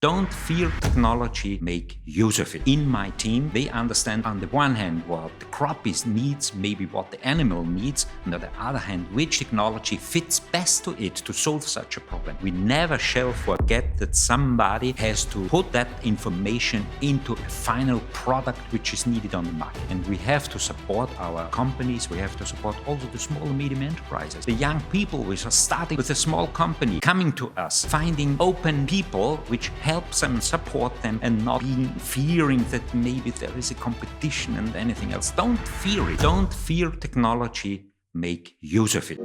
Don't fear technology, make use of it. In my team, they understand on the one hand what the crop needs, maybe what the animal needs, and on the other hand, which technology fits best to it to solve such a problem. We never shall forget that somebody has to put that information into a final product which is needed on the market. And we have to support our companies, we have to support also the small and medium enterprises. The young people which are starting with a small company, coming to us, finding open people which helps them, support them, and not being fearing that maybe there is a competition and anything else. Don't fear it. Don't fear technology. Make use of it.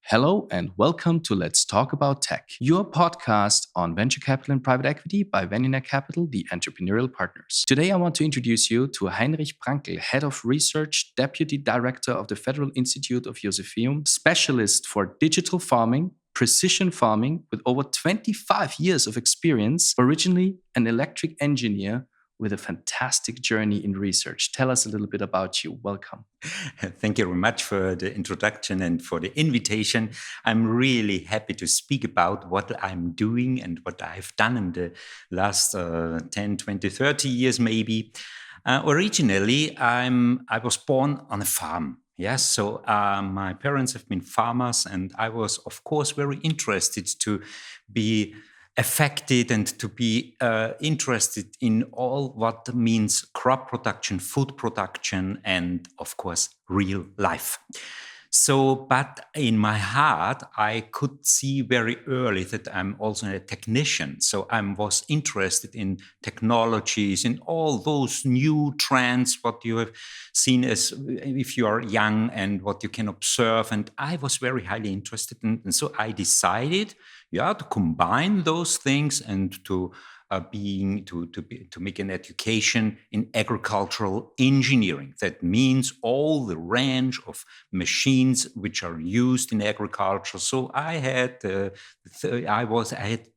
Hello and welcome to Let's Talk About Tech, your podcast on venture capital and private equity by Venionaire Capital, the entrepreneurial partners. Today I want to introduce you to Heinrich Prankl, Head of Research, Deputy Director of the Federal Institute of Josephinum, specialist for digital farming, precision farming with over 25 years of experience, originally an electric engineer with a fantastic journey in research. Tell us a little bit about you. Welcome. Thank you very much for the introduction and for the invitation. I'm really happy to speak about what I'm doing and what I've done in the last 10, 20, 30 years maybe. Originally, I was born on a farm. Yes, so my parents have been farmers, and I was, of course, very interested to be affected and to be interested in all what means crop production, food production, and of course, real life. So, but in my heart, I could see very early that I'm also a technician. So I was interested in technologies, in all those new trends, what you have seen as if you are young and what you can observe. And I was very highly interested in. And so I decided, to combine those things and to make an education in agricultural engineering. That means all the range of machines which are used in agriculture. So I had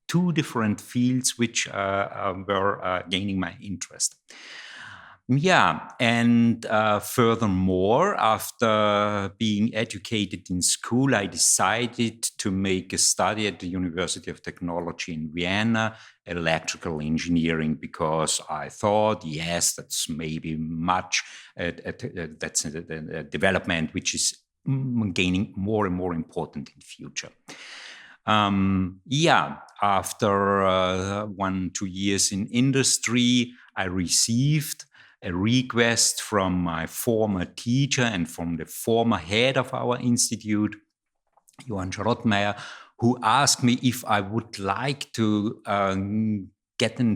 two different fields which were gaining my interest. Yeah, and furthermore, after being educated in school, I decided to make a study at the University of Technology in Vienna, electrical engineering, because I thought, yes, that's maybe much, that's a development which is gaining more and more important in the future. After 1-2 years in industry, I received a request from my former teacher and from the former head of our institute, Johann Schrottmeier, who asked me if I would like to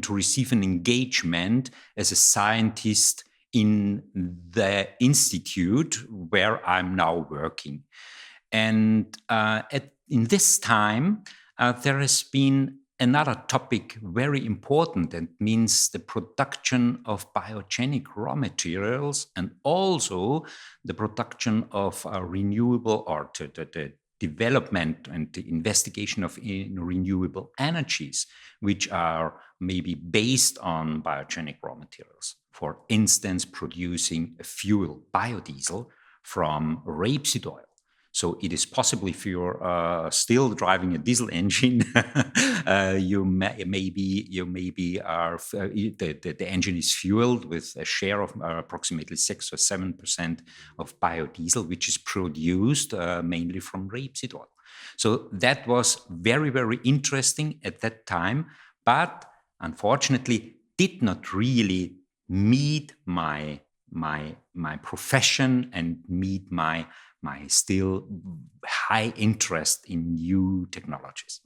receive an engagement as a scientist in the institute where I'm now working. And in this time, there has been another topic very important, and means the production of biogenic raw materials and also the production of renewable or the development and the investigation of renewable energies, which are maybe based on biogenic raw materials. For instance, producing a fuel, biodiesel, from rapeseed oil. So it is possible if you're still driving a diesel engine, you maybe are the engine is fueled with a share of approximately 6 or 7% of biodiesel, which is produced mainly from rapeseed oil. So that was very, very interesting at that time, but unfortunately did not really meet my profession and meet my still high interest in new technologies.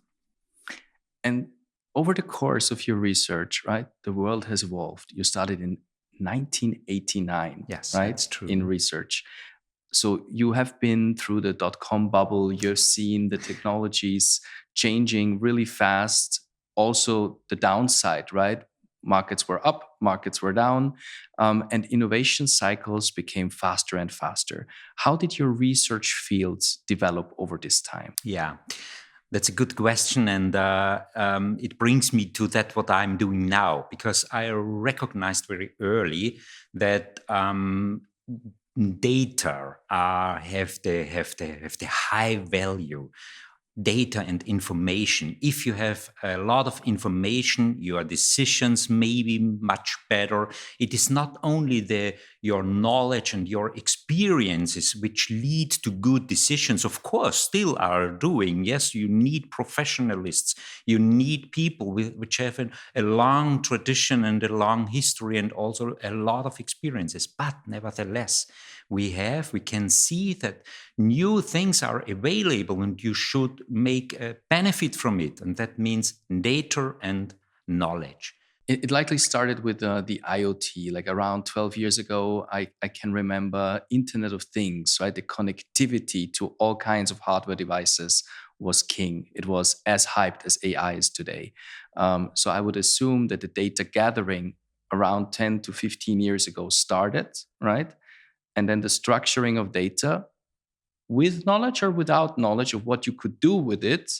And over the course of your research, right, the world has evolved. You started in 1989, yes, right? That's true. In research. So you have been through the dot-com bubble. You've seen the technologies changing really fast. Also the downside, right? Markets were up, markets were down, and innovation cycles became faster and faster. How did your research fields develop over this time? Yeah. That's a good question, and it brings me to that what I'm doing now, because I recognized very early that data have the high value. Data and information. If you have a lot of information, your decisions may be much better. It is not only your knowledge and your experiences which lead to good decisions, of course, still are doing. Yes, you need professionalists. You need people which have a long tradition and a long history and also a lot of experiences. But nevertheless, we can see that new things are available and you should make a benefit from it. And that means data and knowledge. It likely started with the IoT, like around 12 years ago. I can remember Internet of Things, right? The connectivity to all kinds of hardware devices was king. It was as hyped as AI is today. So I would assume that the data gathering around 10 to 15 years ago started, right? And then the structuring of data with knowledge or without knowledge of what you could do with it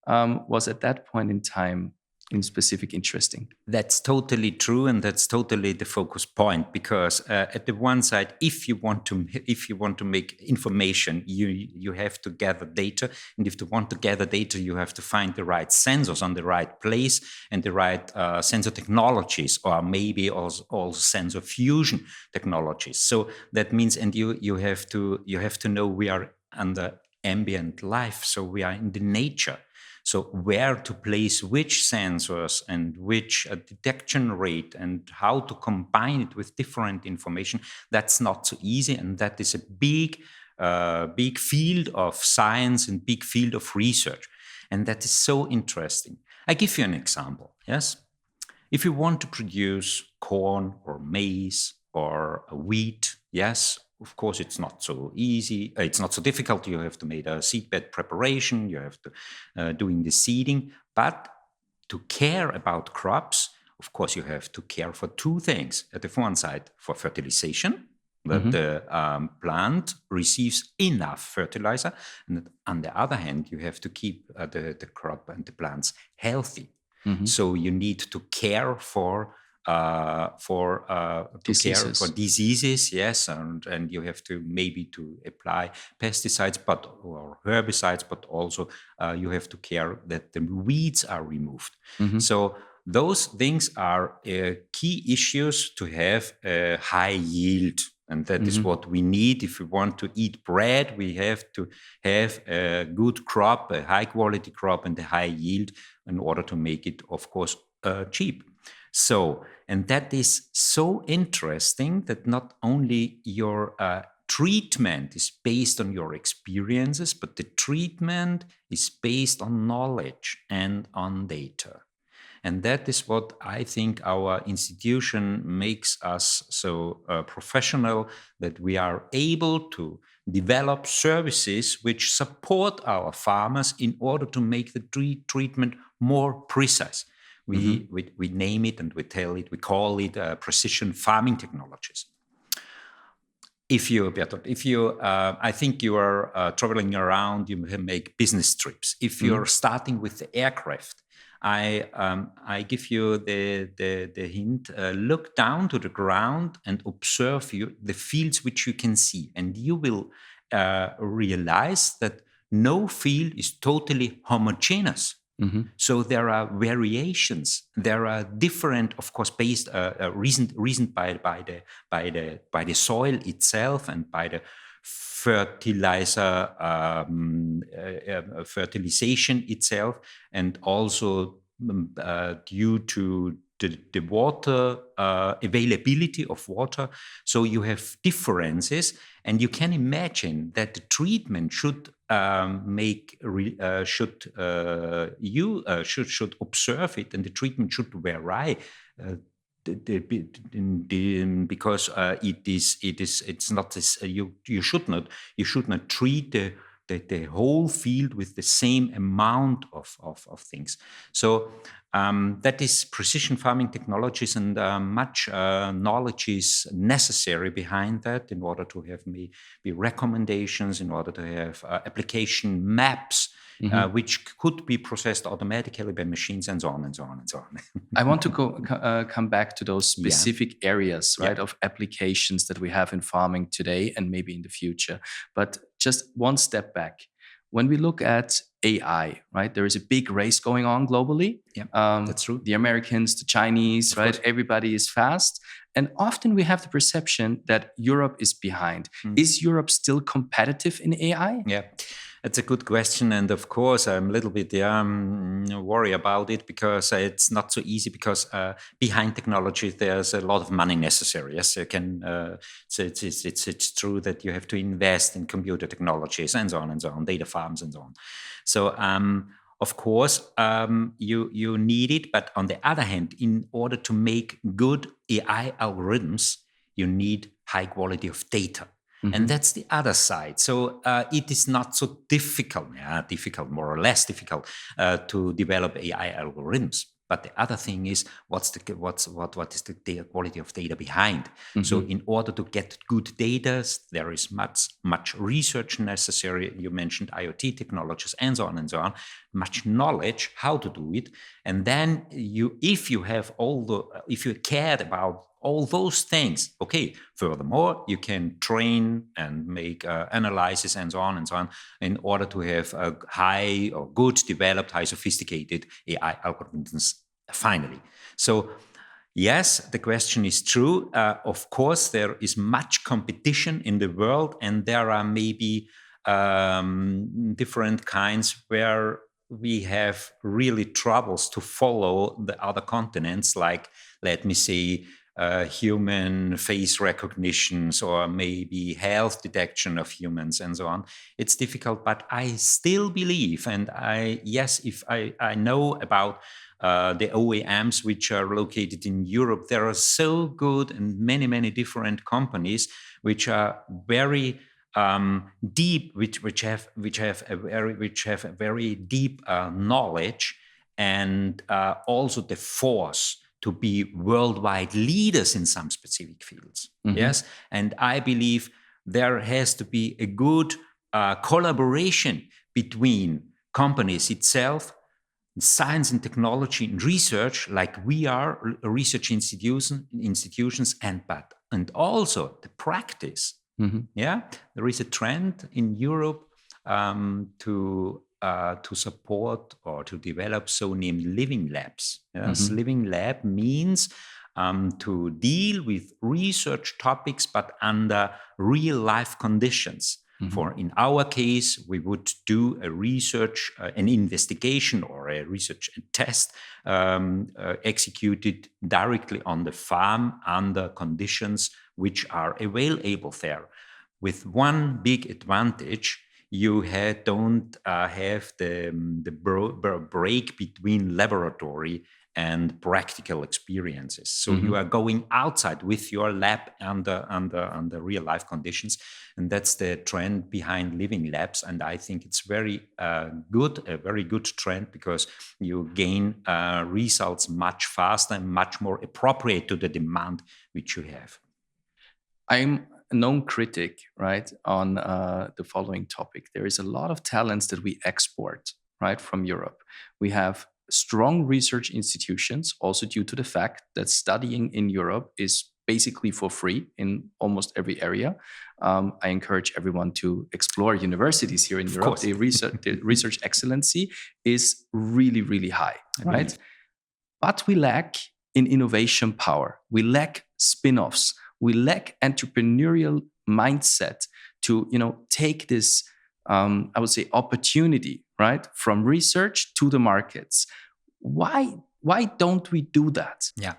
was at that point in time in specific interesting. That's totally true, and that's totally the focus point. Because at the one side, if you want to make information, you have to gather data, and if you want to gather data, you have to find the right sensors on the right place and the right sensor technologies, or maybe also sensor fusion technologies. So that means, and you have to know we are under ambient life, so we are in the nature. So where to place which sensors and which detection rate and how to combine it with different information, that's not so easy. And that is a big field of science and big field of research. And that is so interesting. I give you an example, yes? If you want to produce corn or maize or wheat, yes, of course, it's not so easy. It's not so difficult. You have to make a seedbed preparation. You have to doing the seeding. But to care about crops, of course, you have to care for two things. At the one side, for fertilization, that the plant receives enough fertilizer. And on the other hand, you have to keep the crop and the plants healthy. So you need to care for diseases, yes, and you have to maybe to apply pesticides, or herbicides, but also you have to care that the weeds are removed. So those things are key issues to have a high yield. And that is what we need. If we want to eat bread, we have to have a good crop, a high quality crop and a high yield in order to make it, of course, cheap. So, and that is so interesting that not only your treatment is based on your experiences, but the treatment is based on knowledge and on data. And that is what I think our institution makes us so professional, that we are able to develop services which support our farmers in order to make the treatment more precise. We name it and we call it precision farming technologies. Berthold, I think you are traveling around, you make business trips. If you're starting with the aircraft, I give you the hint. Look down to the ground and observe the fields which you can see, and you will realize that no field is totally homogeneous. So there are variations. There are different, of course, based reasoned by the soil itself and by the fertilizer fertilization itself, and also due to the water availability of water. So you have differences, and you can imagine that the treatment should should observe it, and the treatment should vary. Because it's not this, you should not treat the whole field with the same amount of things. So that is precision farming technologies, and much knowledge is necessary behind that in order to have maybe recommendations, in order to have application maps, which could be processed automatically by machines, and so on and so on and so on. I want to come back to those specific areas, right, of applications that we have in farming today and maybe in the future. But just one step back. When we look at AI, right, there is a big race going on globally. Yeah, that's true. The Americans, the Chinese, right, everybody is fast. And often we have the perception that Europe is behind. Is Europe still competitive in AI? Yeah, that's a good question. And of course, I'm a little bit worried about it, because it's not so easy, because behind technology, there's a lot of money necessary. Yes, you can. So it's true that you have to invest in computer technologies and so on, data farms and so on. So of course, you need it. But on the other hand, in order to make good AI algorithms, you need high quality of data. And that's the other side. So it is not so difficult, more or less difficult, to develop AI algorithms. But the other thing is, what is the data quality of data behind? So in order to get good data, there is much research necessary. You mentioned IoT technologies and so on, much knowledge how to do it. And then if you cared about all those things, okay, furthermore, you can train and make analysis and so on in order to have a high or good developed, high sophisticated AI algorithms finally. So yes, the question is true. Of course, there is much competition in the world, and there are maybe different kinds where we have really troubles to follow the other continents, like, let me say, human face recognitions, or maybe health detection of humans and so on. It's difficult, but I still believe, and if I know about the OEMs which are located in Europe, there are so good and many different companies which are very deep, which have a very deep knowledge, and also the force to be worldwide leaders in some specific fields. Yes, and I believe there has to be a good collaboration between companies itself, science and technology and research, like we are research institutions, and also the practice. Yeah, there is a trend in Europe to support or to develop so-named living labs. Yes, living lab means to deal with research topics, but under real-life conditions. For in our case, we would do a research, an investigation, or a research test executed directly on the farm under conditions which are available there. With one big advantage: you don't have the break between laboratory and practical experiences. So you are going outside with your lab under real life conditions, and that's the trend behind living labs. And I think it's a very good trend, because you gain results much faster and much more appropriate to the demand which you have. I'm a known critic, right, on the following topic. There is a lot of talents that we export, right, from Europe. We have strong research institutions, also due to the fact that studying in Europe is basically for free in almost every area. I encourage everyone to explore universities here in Europe. The research excellency is really high, right? But we lack in innovation power. We lack spin-offs. We lack entrepreneurial mindset to, take this, I would say, opportunity, right, from research to the markets. Why don't we do that? Yeah,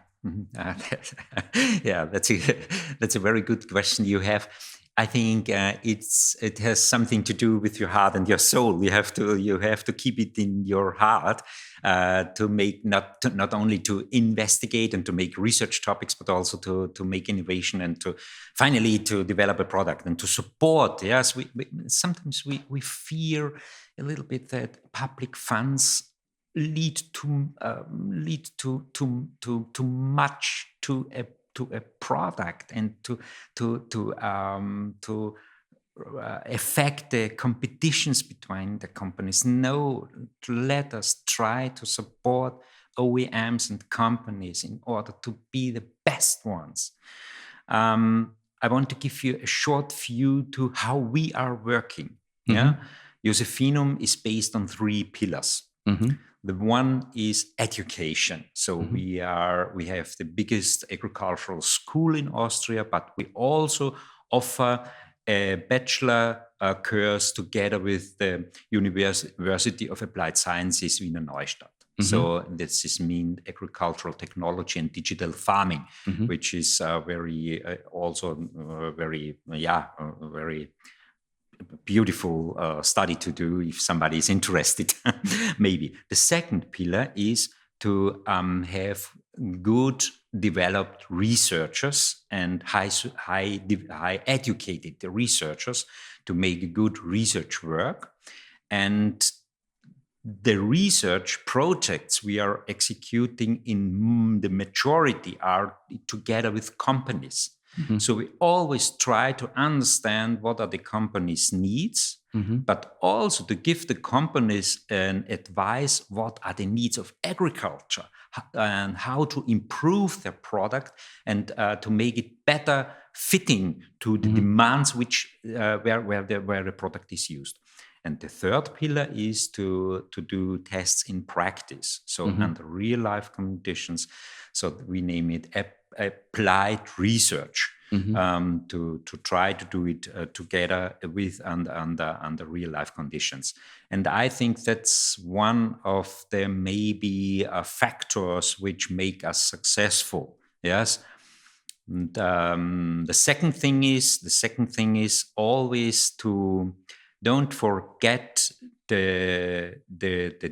yeah, that's a very good question you have. I think it has something to do with your heart and your soul. You have to keep it in your heart to make not only to investigate and to make research topics, but also to make innovation and to finally to develop a product and to support. Yes, sometimes we fear a little bit that public funds lead too much to a product and to affect the competitions between the companies. No, let us try to support OEMs and companies in order to be the best ones. I want to give you a short view to how we are working. Mm-hmm. Yeah, Josephinum is based on 3 pillars. Mm-hmm. The one is education. So Mm-hmm. we have the biggest agricultural school in Austria, but we also offer a bachelor course together with the University of Applied Sciences, Wiener Neustadt. Mm-hmm. So this is mean agricultural technology and digital farming, Mm-hmm. which is very beautiful study to do if somebody is interested. Maybe the second pillar is to have good developed researchers and high educated researchers to make good research work. And the research projects we are executing in the majority are together with companies. Mm-hmm. So we always try to understand what are the companies' needs, Mm-hmm. but also to give the companies an advice what are the needs of agriculture and how to improve their product and to make it better fitting to the Mm-hmm. demands which where the product is used. And the third pillar is to do tests in practice, so Mm-hmm. under real life conditions. So we name it applied research. Mm-hmm. To try to do it together with under real life conditions. And I think that's one of the maybe factors which make us successful. Yes. And the second thing is always to don't forget the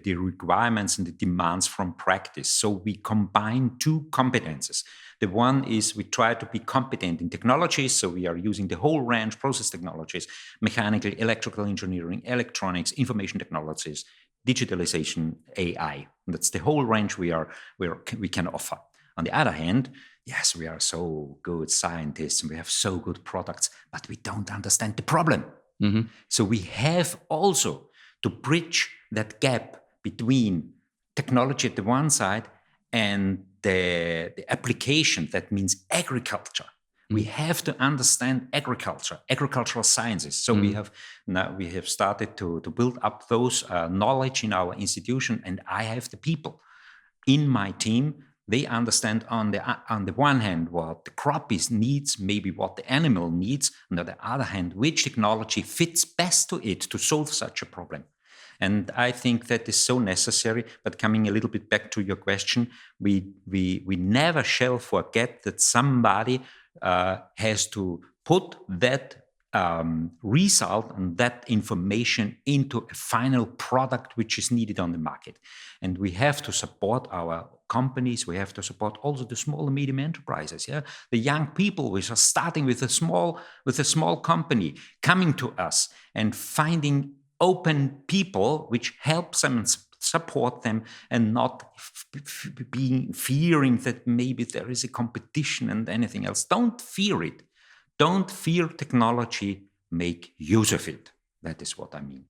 requirements and the demands from practice. So we combine 2 competences. The one is we try to be competent in technologies. So we are using the whole range, process technologies, mechanical, electrical engineering, electronics, information technologies, digitalization, AI. And that's the whole range we can offer. On the other hand, yes, we are so good scientists and we have so good products, but we don't understand the problem. Mm-hmm. So we have also to bridge that gap between technology at the one side and the application, that means agriculture. Mm-hmm. We have to understand agricultural sciences. So Mm-hmm. we have started to build up those knowledge in our institution, and I have the people in my team. They understand on the one hand what the crop needs, maybe what the animal needs, and on the other hand, which technology fits best to it to solve such a problem. And I think that is so necessary. But coming a little bit back to your question, we never shall forget that somebody has to put that result and that information into a final product which is needed on the market. And we have to support our companies. We have to support also the small and medium enterprises. Yeah, the young people which are starting with a small company, coming to us and finding open people which helps them and support them, and not fearing that maybe there is a competition and anything else. Don't fear it. Don't fear technology, make use of it. That is what I mean.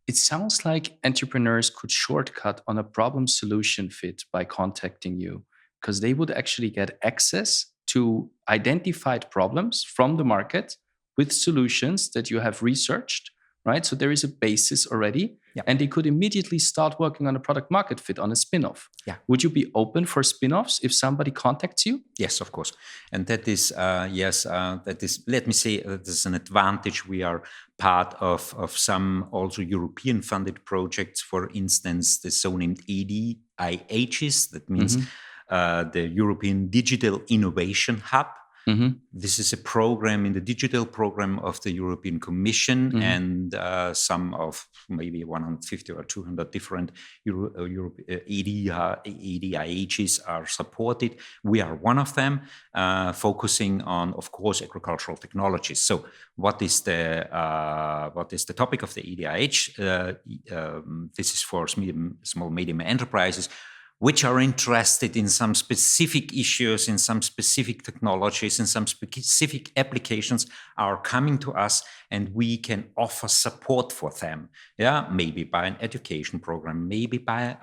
It sounds like entrepreneurs could shortcut on a problem solution fit by contacting you, because they would actually get access to identified problems from the market with solutions that you have researched, right? So there is a basis already. Yeah. And they could immediately start working on a product market fit, on a spin-off. Yeah. Would you be open for spin-offs if somebody contacts you? Yes, of course. And that is, that is, let me say, that is an advantage. We are part of some also European funded projects, for instance, the so-named EDIHs, that means the European Digital Innovation Hub. This is a program in the digital program of the European Commission, and some of maybe 150 or 200 different EDIHs are supported. We are one of them, focusing on, of course, agricultural technologies. So, what is the topic of the EDIH? This is for small medium enterprises, which are interested in some specific issues, in some specific technologies, in some specific applications, are coming to us, and we can offer support for them. Yeah, maybe by an education program, maybe by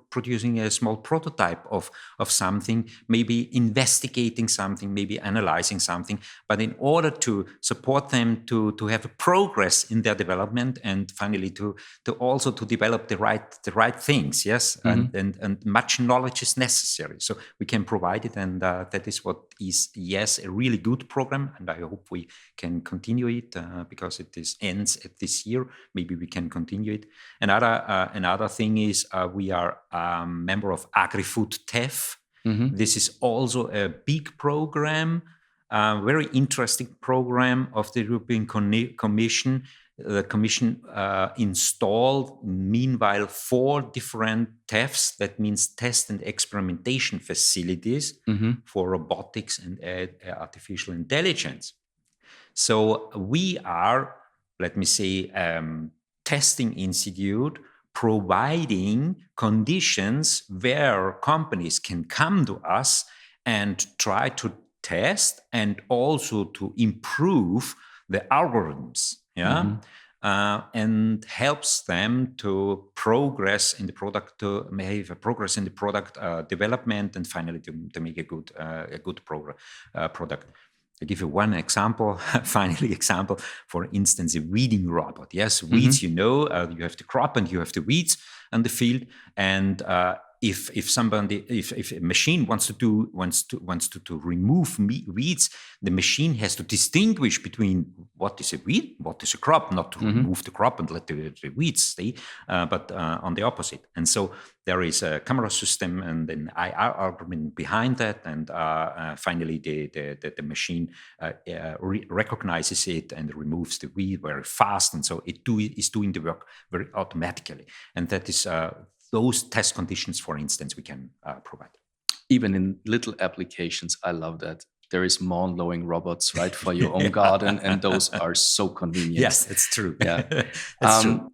producing a small prototype of something, maybe investigating something, maybe analyzing something. But in order to support them to have a progress in their development, and finally to also to develop the right things, yes, and much knowledge is necessary. So we can provide it, and that is what is, yes, a really good program, and I hope we can continue it because it ends at this year. Maybe we can continue it. Another thing is we are a member of agrifoodTEF. This is also a big program, very interesting program of the European Commission. The Commission installed, meanwhile, 4 different TEFs, that means test and experimentation facilities for robotics and artificial intelligence. So we are, let me say, testing institute providing conditions where companies can come to us and try to test and also to improve the algorithms. Yeah, and helps them to progress in the product, to make a progress in the product development, and finally to make a good product. I give you one example, finally example. For instance, a weeding robot. Yes, weeds. You have the crop and you have the weeds on the field, and if a machine wants to remove weeds, the machine has to distinguish between what is a weed, what is a crop, not to remove the crop and let the weeds stay, but on the opposite. And so there is a camera system and an AI algorithm behind that, and finally the machine recognizes it and removes the weed very fast, and so it is doing the work very automatically, and that is. Those test conditions, for instance, we can provide. Even in little applications, I love that. There is lawn-mowing robots, right, for your own garden, and those are so convenient. Yes, it's true. Yeah, that's true.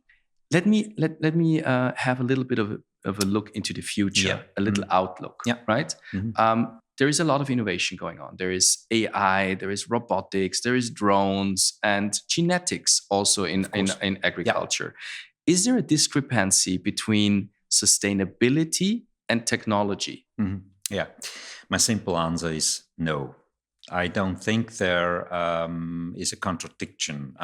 Let me have a little bit of a look into the future, a little outlook, right? There is a lot of innovation going on. There is AI, there is robotics, there is drones, and genetics also in agriculture. Is there a discrepancy between sustainability and technology? Yeah, my simple answer is no. I don't think there is a contradiction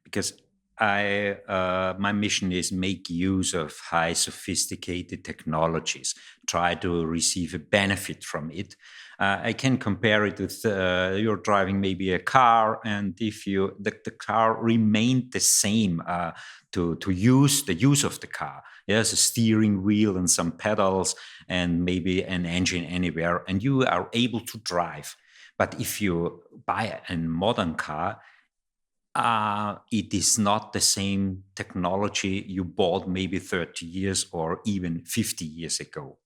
because my mission is make use of high sophisticated technologies, try to receive a benefit from it. I can compare it with you're driving maybe a car, and if the car remained the same to use the use of the car. Yes, a steering wheel and some pedals and maybe an engine anywhere, and you are able to drive. But if you buy a modern car, it is not the same technology you bought maybe 30 years or even 50 years ago.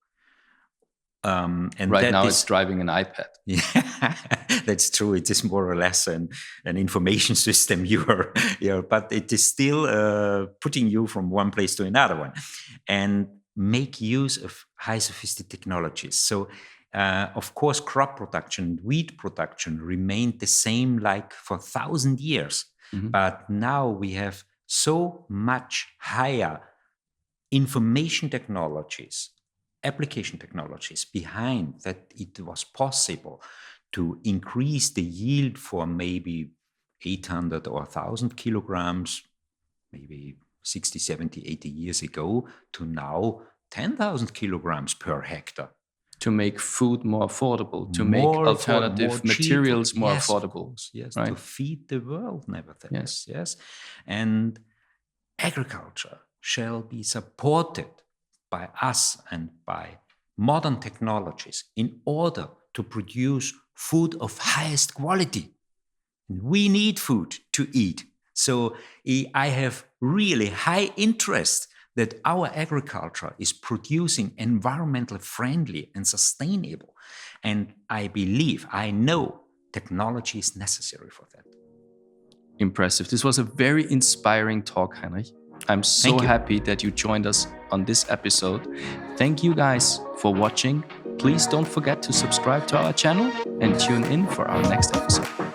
And right now it's driving an iPad. Yeah, that's true. It is more or less an information system but it is still putting you from one place to another one, and make use of high sophisticated technologies. So of course, crop production, wheat production remained the same like for 1,000 years. But now we have so much higher information technologies, application technologies behind that it was possible to increase the yield for maybe 800 or 1,000 kilograms, maybe 60, 70, 80 years ago, to now 10,000 kilograms per hectare. To make food more affordable, to make alternative materials more affordable. Yes, right? To feed the world, nevertheless. Yes. And agriculture shall be supported by us and by modern technologies in order to produce food of highest quality. We need food to eat. So I have really high interest that our agriculture is producing environmentally friendly and sustainable. And I know technology is necessary for that. Impressive. This was a very inspiring talk, Heinrich. I'm so happy that you joined us on this episode. Thank you guys for watching. Please don't forget to subscribe to our channel and tune in for our next episode.